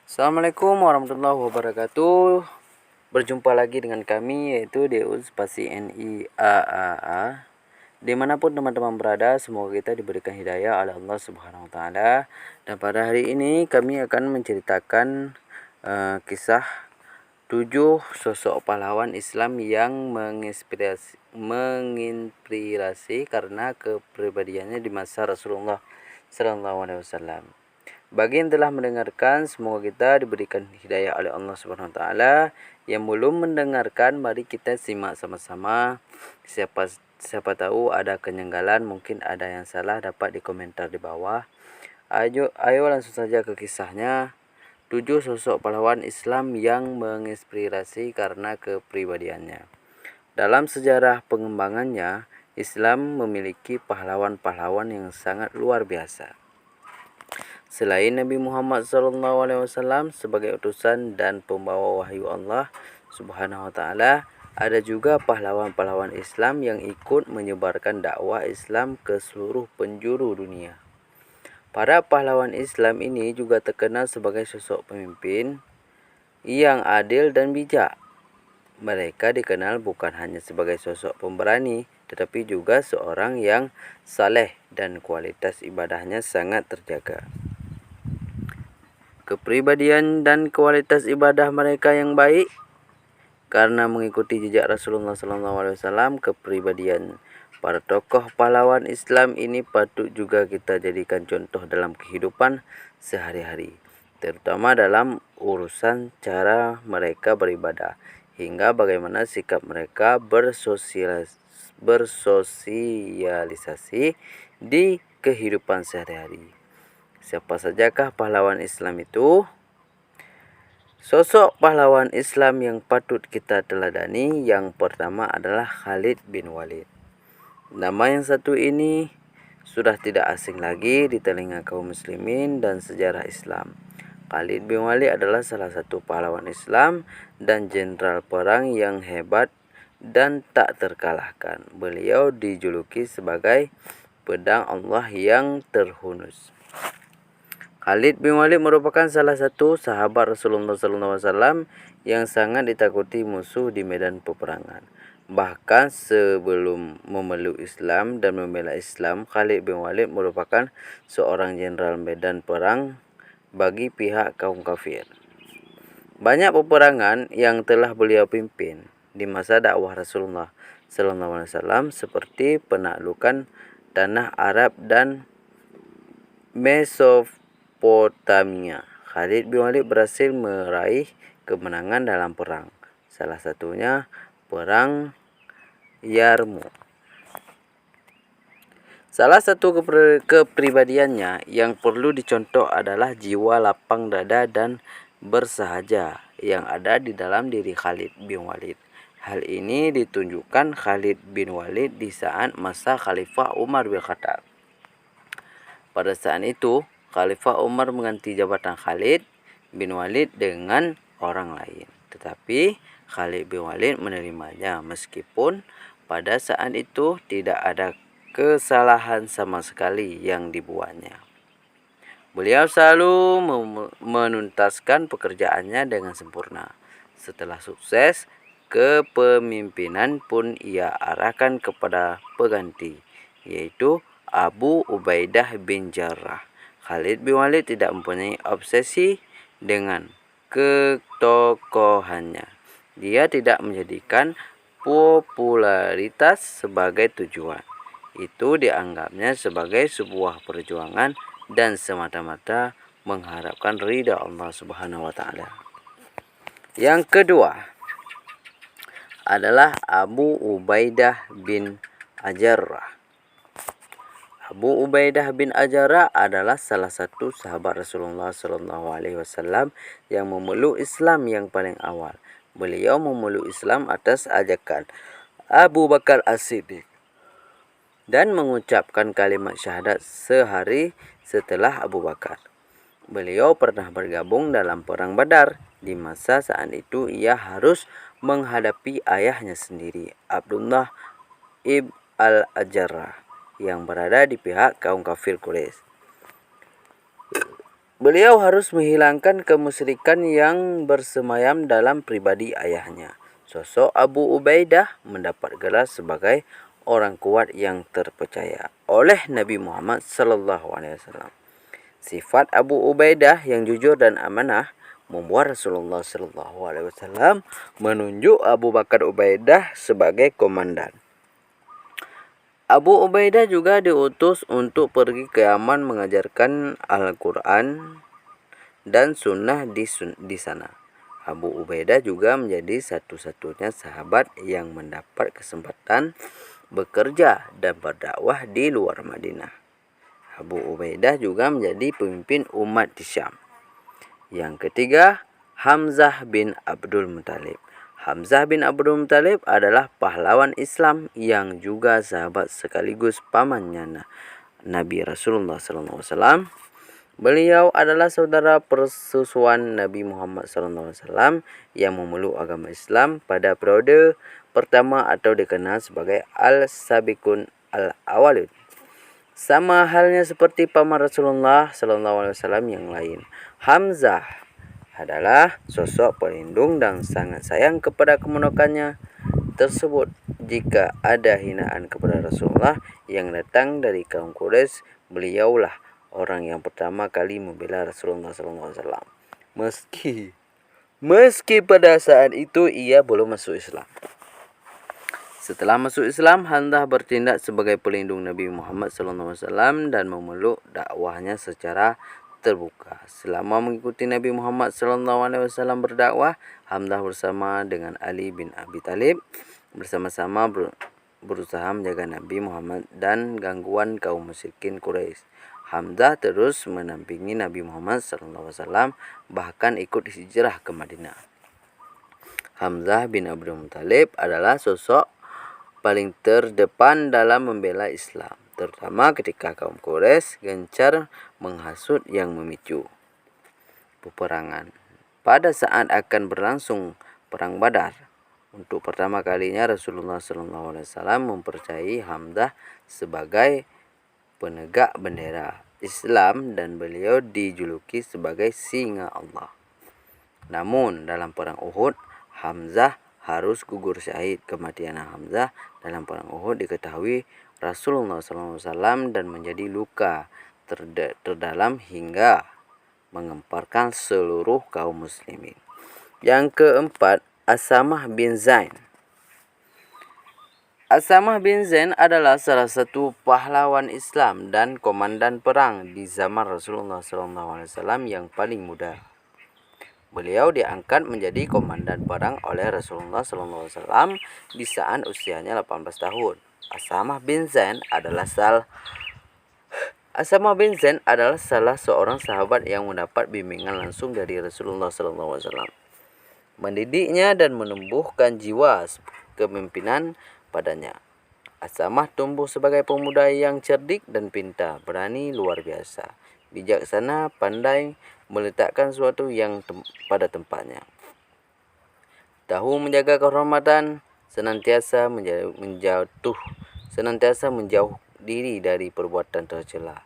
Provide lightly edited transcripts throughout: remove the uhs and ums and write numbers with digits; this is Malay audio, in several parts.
Assalamualaikum warahmatullahi wabarakatuh. Berjumpa lagi dengan kami, yaitu Deus Spasi NIAAA. Dimanapun teman-teman berada, semoga kita diberikan hidayah oleh Allah Subhanahu Wa Taala. Dan pada hari ini kami akan menceritakan kisah 7 sosok pahlawan Islam yang menginspirasi karena kepribadiannya di masa Rasulullah Sallallahu Alaihi Wasallam. Bagi yang telah mendengarkan, semoga kita diberikan hidayah oleh Allah Subhanahu Wa Taala. Yang belum mendengarkan, mari kita simak sama-sama. Siapa tahu ada kenyanggalan, mungkin ada yang salah, dapat dikomentar di bawah. Ayo langsung saja ke kisahnya. 7 sosok pahlawan Islam yang menginspirasi karena kepribadiannya. Dalam sejarah pengembangannya, Islam memiliki pahlawan-pahlawan yang sangat luar biasa. Selain Nabi Muhammad SAW sebagai utusan dan pembawa wahyu Allah Subhanahu Wa Taala, ada juga pahlawan-pahlawan Islam yang ikut menyebarkan dakwah Islam ke seluruh penjuru dunia. Para pahlawan Islam ini juga terkenal sebagai sosok pemimpin yang adil dan bijak. Mereka dikenal bukan hanya sebagai sosok pemberani, tetapi juga seorang yang saleh dan kualitas ibadahnya sangat terjaga. Kepribadian dan kualitas ibadah mereka yang baik karena mengikuti jejak Rasulullah SAW. Kepribadian para tokoh pahlawan Islam ini patut juga kita jadikan contoh dalam kehidupan sehari-hari, terutama dalam urusan cara mereka beribadah hingga bagaimana sikap mereka bersosialisasi di kehidupan sehari-hari. Siapa sajakah pahlawan Islam itu? Sosok pahlawan Islam yang patut kita teladani yang pertama adalah Khalid bin Walid. Nama yang satu ini sudah tidak asing lagi di telinga kaum muslimin dan sejarah Islam. Khalid bin Walid adalah salah satu pahlawan Islam dan jenderal perang yang hebat dan tak terkalahkan. Beliau dijuluki sebagai pedang Allah yang terhunus. Khalid bin Walid merupakan salah satu sahabat Rasulullah SAW yang sangat ditakuti musuh di medan peperangan. Bahkan sebelum memeluk Islam dan membela Islam, Khalid bin Walid merupakan seorang jenderal medan perang bagi pihak kaum kafir. Banyak peperangan yang telah beliau pimpin di masa dakwah Rasulullah SAW seperti penaklukan tanah Arab dan Mesopotamia. Khalid bin Walid berhasil meraih kemenangan dalam perang, salah satunya perang Yarmouk. Salah satu kepribadiannya yang perlu dicontoh adalah jiwa lapang dada dan bersahaja yang ada di dalam diri Khalid bin Walid. Hal ini ditunjukkan Khalid bin Walid di saat masa Khalifah Umar bin Khattab. Pada saat itu, Khalifah Umar mengganti jabatan Khalid bin Walid dengan orang lain. Tetapi Khalid bin Walid menerimanya meskipun pada saat itu tidak ada kesalahan sama sekali yang dibuatnya. Beliau selalu menuntaskan pekerjaannya dengan sempurna. Setelah sukses, kepemimpinan pun ia arahkan kepada pengganti, yaitu Abu Ubaidah bin Jarrah. Khalid bin Walid tidak mempunyai obsesi dengan ketokohannya. Dia tidak menjadikan popularitas sebagai tujuan. Itu dianggapnya sebagai sebuah perjuangan dan semata-mata mengharapkan ridha Allah Subhanahu Wa Taala. Yang kedua adalah Abu Ubaidah bin Jarrah. Abu Ubaidah bin Jarrah adalah salah satu sahabat Rasulullah SAW yang memeluk Islam yang paling awal. Beliau memeluk Islam atas ajakan Abu Bakar As-Siddiq dan mengucapkan kalimat syahadat sehari setelah Abu Bakar. Beliau pernah bergabung dalam perang Badar. Di masa saat itu ia harus menghadapi ayahnya sendiri, Abdullah ibn al-Jarrah, yang berada di pihak kaum kafir Quraisy. Beliau harus menghilangkan kemusyrikan yang bersemayam dalam pribadi ayahnya. Sosok Abu Ubaidah mendapat gelar sebagai orang kuat yang terpercaya oleh Nabi Muhammad SAW. Sifat Abu Ubaidah yang jujur dan amanah membuat Rasulullah SAW menunjuk Abu Bakar Ubaidah sebagai komandan. Abu Ubaidah juga diutus untuk pergi ke Yaman mengajarkan Al-Quran dan sunnah di sana. Abu Ubaidah juga menjadi satu-satunya sahabat yang mendapat kesempatan bekerja dan berdakwah di luar Madinah. Abu Ubaidah juga menjadi pemimpin umat di Syam. Yang ketiga, Hamzah bin Abdul Muthalib. Hamzah bin Abdul Muthalib adalah pahlawan Islam yang juga sahabat sekaligus pamannya Nabi Rasulullah SAW. Beliau adalah saudara persusuan Nabi Muhammad SAW yang memeluk agama Islam pada periode pertama atau dikenal sebagai Al-Sabiqun Al-Awalun. Sama halnya seperti paman Rasulullah SAW yang lain, Hamzah adalah sosok pelindung dan sangat sayang kepada keponakannya tersebut. Jika ada hinaan kepada Rasulullah yang datang dari kaum Quraisy, beliaulah orang yang pertama kali membela Rasulullah SAW. Meski pada saat itu ia belum masuk Islam. Setelah masuk Islam, Hamzah bertindak sebagai pelindung Nabi Muhammad SAW dan memeluk dakwahnya secara terbuka. Selama mengikuti Nabi Muhammad SAW berdakwah, Hamzah bersama dengan Ali bin Abi Thalib bersama-sama berusaha menjaga Nabi Muhammad dan gangguan kaum musyrikin Quraisy. Hamzah terus menampingi Nabi Muhammad SAW, bahkan ikut hijrah ke Madinah. Hamzah bin Abdul Muthalib adalah sosok paling terdepan dalam membela Islam, terutama ketika kaum Quraisy gencar menghasut yang memicu peperangan. Pada saat akan berlangsung perang Badar, untuk pertama kalinya Rasulullah SAW mempercayai Hamzah sebagai penegak bendera Islam dan beliau dijuluki sebagai singa Allah. Namun dalam perang Uhud, Hamzah harus gugur syahid. Kematian Hamzah dalam perang Uhud diketahui Rasulullah SAW dan menjadi luka terdalam hingga mengemparkan seluruh kaum muslimin. Yang keempat, Asamah bin Zain. Asamah bin Zain adalah salah satu pahlawan Islam dan komandan perang di zaman Rasulullah SAW yang paling muda. Beliau diangkat menjadi komandan perang oleh Rasulullah SAW di saat usianya 18 tahun. Asamah bin Zain adalah salah seorang sahabat yang mendapat bimbingan langsung dari Rasulullah SAW. Mendidiknya dan menumbuhkan jiwa kepemimpinan padanya. Asamah tumbuh sebagai pemuda yang cerdik dan pintar, berani luar biasa, bijaksana, pandai meletakkan sesuatu yang pada tempatnya. Tahu menjaga kehormatan, senantiasa menjauh diri dari perbuatan tercela.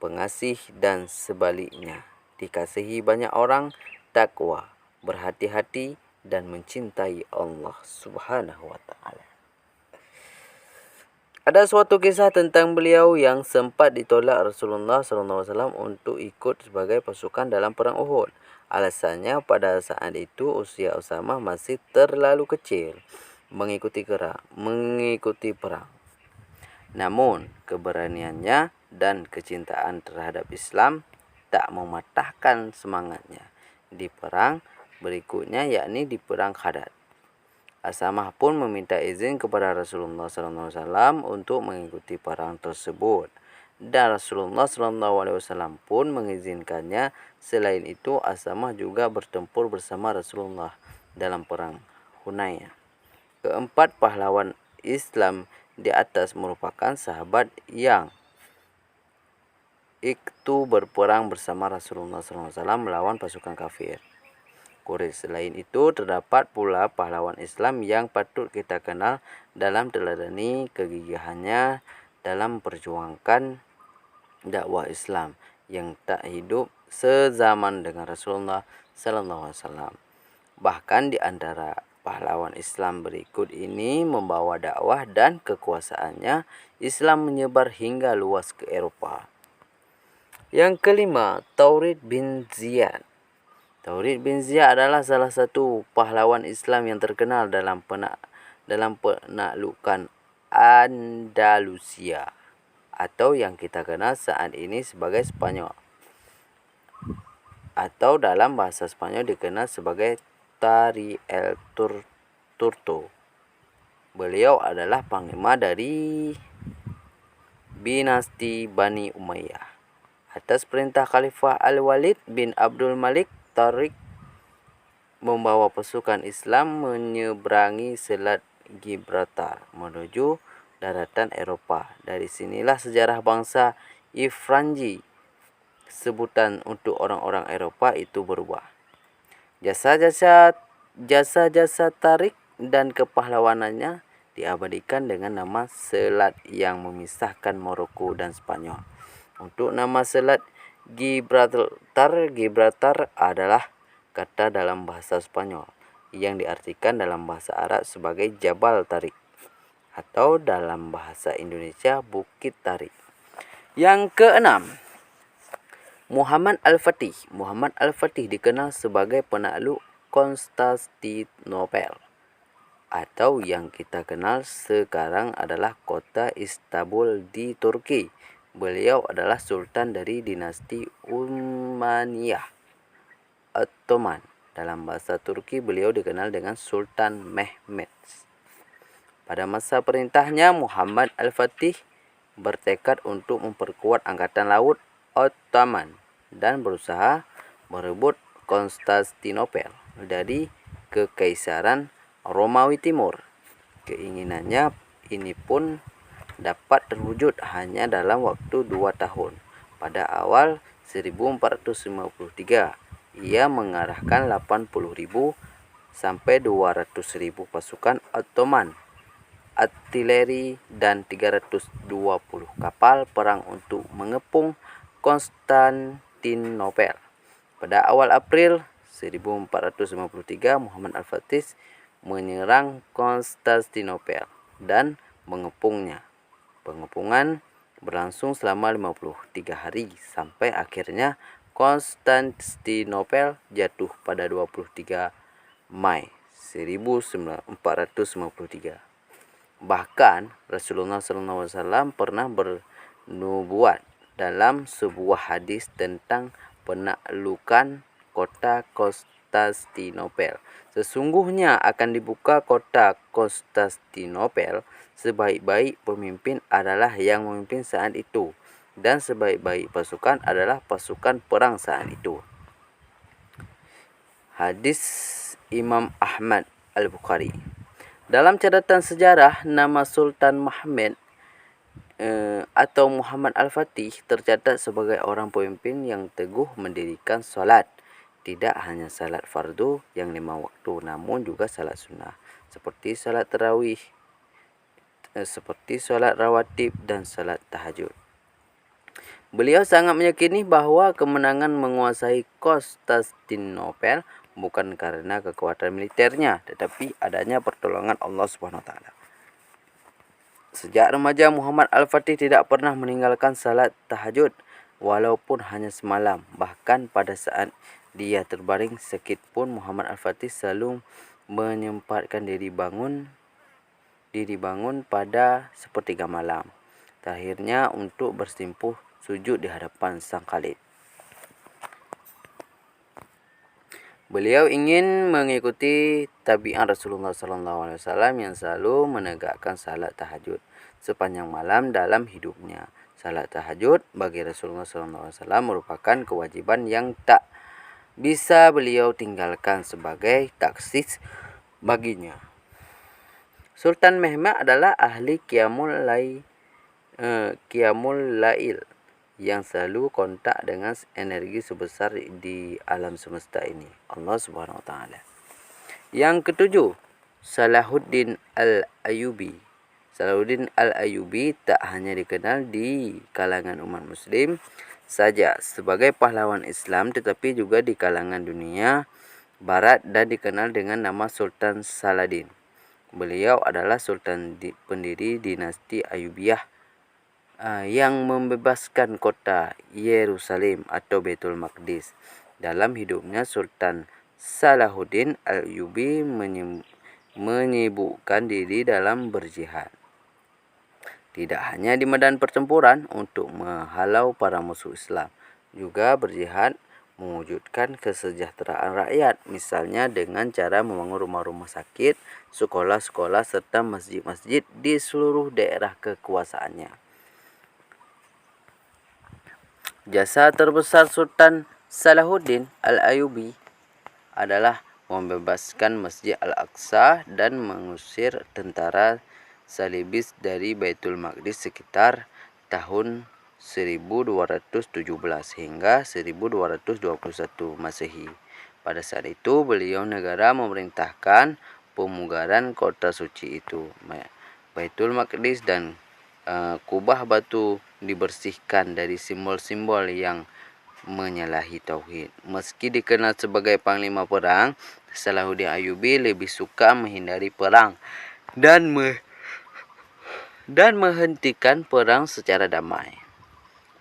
Pengasih dan sebaliknya, dikasihi banyak orang, takwa, berhati-hati dan mencintai Allah Subhanahu wa taala. Ada suatu kisah tentang beliau yang sempat ditolak Rasulullah SAW untuk ikut sebagai pasukan dalam perang Uhud. Alasannya pada saat itu usia Usamah masih terlalu kecil mengikuti perang. Namun keberaniannya dan kecintaan terhadap Islam tak mematahkan semangatnya di perang berikutnya, yakni di perang Khandaq. Asamah pun meminta izin kepada Rasulullah SAW untuk mengikuti perang tersebut, dan Rasulullah SAW pun mengizinkannya. Selain itu, Asamah juga bertempur bersama Rasulullah dalam perang Hunain. Keempat pahlawan Islam di atas merupakan sahabat yang ikut berperang bersama Rasulullah SAW melawan pasukan kafir Quraisy. Selain itu, terdapat pula pahlawan Islam yang patut kita kenal dalam teladani kegigihannya dalam memperjuangkan dakwah Islam yang tak hidup sezaman dengan Rasulullah Sallallahu Alaihi Wasallam. Bahkan di antara pahlawan Islam berikut ini membawa dakwah dan kekuasaannya, Islam menyebar hingga luas ke Eropa. Yang kelima, Taurid bin Ziyad. Taurid bin Ziyad adalah salah satu pahlawan Islam yang terkenal dalam penaklukan Andalusia atau yang kita kenal saat ini sebagai Spanyol, atau dalam bahasa Spanyol dikenal sebagai Tari el Turto. Beliau adalah panglima dari dinasti Bani Umayyah. Atas perintah Khalifah Al-Walid bin Abdul Malik, Tariq membawa pasukan Islam menyeberangi Selat Gibraltar menuju daratan Eropa. Dari sinilah sejarah bangsa Ifranji, sebutan untuk orang-orang Eropa, itu berubah. Jasa-jasa Tariq dan kepahlawanannya diabadikan dengan nama selat yang memisahkan Maroko dan Spanyol. Untuk nama selat Gibraltar adalah kata dalam bahasa Spanyol yang diartikan dalam bahasa Arab sebagai Jabal Tariq atau dalam bahasa Indonesia Bukit Tariq. Yang keenam, Muhammad Al-Fatih. Muhammad Al-Fatih dikenal sebagai penakluk Konstantinopel atau yang kita kenal sekarang adalah kota Istanbul di Turki. Beliau adalah sultan dari dinasti Umayyah Ottoman. Dalam bahasa Turki beliau dikenal dengan Sultan Mehmed. Pada masa perintahnya, Muhammad Al-Fatih bertekad untuk memperkuat angkatan laut Ottoman dan berusaha merebut Konstantinopel dari Kekaisaran Romawi Timur. Keinginannya ini pun dapat terwujud hanya dalam waktu 2 tahun. Pada awal 1453, ia mengarahkan 80.000 sampai 200.000 pasukan Ottoman, artileri dan 320 kapal perang untuk mengepung Konstantinopel. Pada awal April 1453, Muhammad Al-Fatih menyerang Konstantinopel dan mengepungnya. Pengepungan berlangsung selama 53 hari sampai akhirnya Konstantinopel jatuh pada 23 Mei 1453. Bahkan Rasulullah SAW pernah bernubuat dalam sebuah hadis tentang penaklukan kota Konstantinopel. Sesungguhnya akan dibuka kota Konstantinopel. Sebaik-baik pemimpin adalah yang memimpin saat itu, dan sebaik-baik pasukan adalah pasukan perang saat itu. Hadis Imam Ahmad Al-Bukhari. Dalam catatan sejarah, nama Sultan Muhammad atau Muhammad Al-Fatih tercatat sebagai orang pemimpin yang teguh mendirikan solat. Tidak hanya salat fardu yang 5 waktu, namun juga salat sunnah seperti salat tarawih, seperti solat rawatib dan salat tahajud. Beliau sangat meyakini bahawa kemenangan menguasai Konstantinopel bukan karena kekuatan militernya, tetapi adanya pertolongan Allah Subhanahu Wa Taala. Sejak remaja, Muhammad Al-Fatih tidak pernah meninggalkan salat tahajud walaupun hanya semalam. Bahkan pada saat dia terbaring sakit pun Muhammad Al-Fatih selalu menyempatkan diri bangun pada sepertiga malam. Terakhirnya untuk bersimpuh sujud di hadapan Sang Khalid. Beliau ingin mengikuti tabiat Rasulullah SAW yang selalu menegakkan salat tahajud sepanjang malam dalam hidupnya. Salat tahajud bagi Rasulullah SAW merupakan kewajiban yang tak bisa beliau tinggalkan sebagai taksis baginya. Sultan Mehmed adalah ahli Qiyamul Lail yang selalu kontak dengan energi sebesar di alam semesta ini, Allah Subhanahu Wa Taala. Yang ketujuh, Salahuddin Al-Ayyubi. Salahuddin Al-Ayyubi tak hanya dikenal di kalangan umat muslim, saja sebagai pahlawan Islam, tetapi juga di kalangan dunia barat dan dikenal dengan nama Sultan Saladin. Beliau adalah pendiri dinasti Ayyubiyah yang membebaskan kota Yerusalem atau Baitul Maqdis. Dalam hidupnya, Sultan Salahuddin Ayyubi menyibukkan diri dalam berjihad. Tidak hanya di medan pertempuran untuk menghalau para musuh Islam, juga berjihad mewujudkan kesejahteraan rakyat, misalnya dengan cara membangun rumah-rumah sakit, sekolah-sekolah, serta masjid-masjid di seluruh daerah kekuasaannya. Jasa terbesar Sultan Salahuddin Al-Ayyubi adalah membebaskan Masjid Al-Aqsa dan mengusir tentara Salibis dari Baitul Maqdis sekitar tahun 1217 hingga 1221 Masehi. Pada saat itu beliau negara memerintahkan pemugaran kota suci itu. Baitul Maqdis dan kubah batu dibersihkan dari simbol-simbol yang menyalahi tauhid. Meski dikenal sebagai panglima perang, Salahuddin Ayyubi lebih suka menghindari perang dan menghentikan perang secara damai.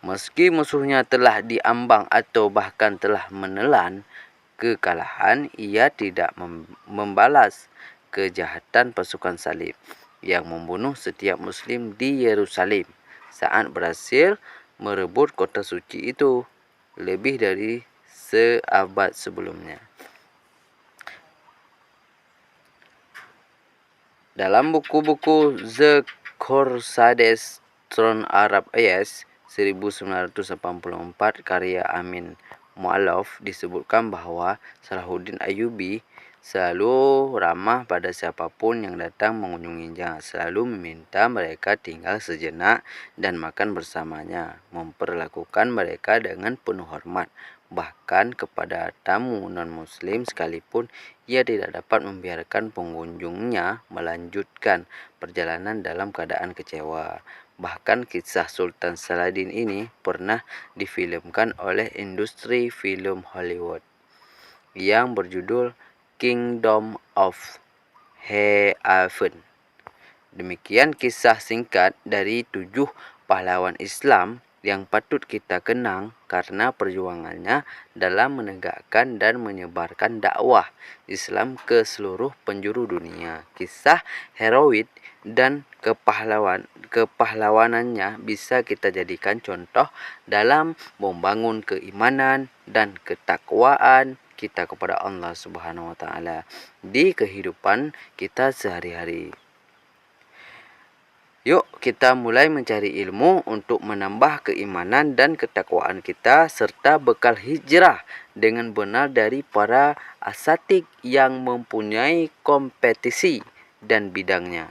Meski musuhnya telah diambang atau bahkan telah menelan kekalahan, ia tidak membalas kejahatan pasukan salib yang membunuh setiap muslim di Yerusalem saat berhasil merebut kota suci itu lebih dari seabad sebelumnya. Dalam buku-buku The Corsairs Throne Arab Ayas 1984 karya Amin Mu'allaf disebutkan bahwa Salahuddin Ayyubi selalu ramah pada siapapun yang datang mengunjunginya, selalu meminta mereka tinggal sejenak dan makan bersamanya, memperlakukan mereka dengan penuh hormat. Bahkan kepada tamu non-muslim sekalipun, ia tidak dapat membiarkan pengunjungnya melanjutkan perjalanan dalam keadaan kecewa. Bahkan kisah Sultan Saladin ini pernah difilmkan oleh industri film Hollywood yang berjudul Kingdom of Heaven. Demikian kisah singkat dari 7 pahlawan Islam yang patut kita kenang karena perjuangannya dalam menegakkan dan menyebarkan dakwah Islam ke seluruh penjuru dunia. Kisah heroik dan kepahlawanannya bisa kita jadikan contoh dalam membangun keimanan dan ketakwaan kita kepada Allah Subhanahu wa taala di kehidupan kita sehari-hari. Yuk kita mulai mencari ilmu untuk menambah keimanan dan ketakwaan kita serta bekal hijrah dengan benar dari para asatidz yang mempunyai kompetisi dan bidangnya.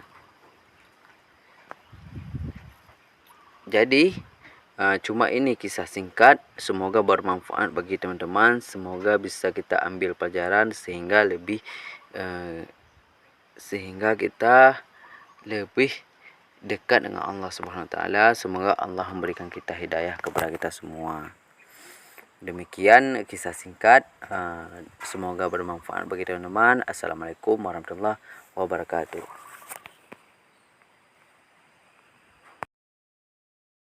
Jadi cuma ini kisah singkat, semoga bermanfaat bagi teman-teman, semoga bisa kita ambil pelajaran sehingga kita lebih dekat dengan Allah Subhanahu wa taala. Semoga Allah memberikan kita hidayah kepada kita semua. Demikian kisah singkat, semoga bermanfaat bagi teman-teman. Assalamualaikum warahmatullahi wabarakatuh.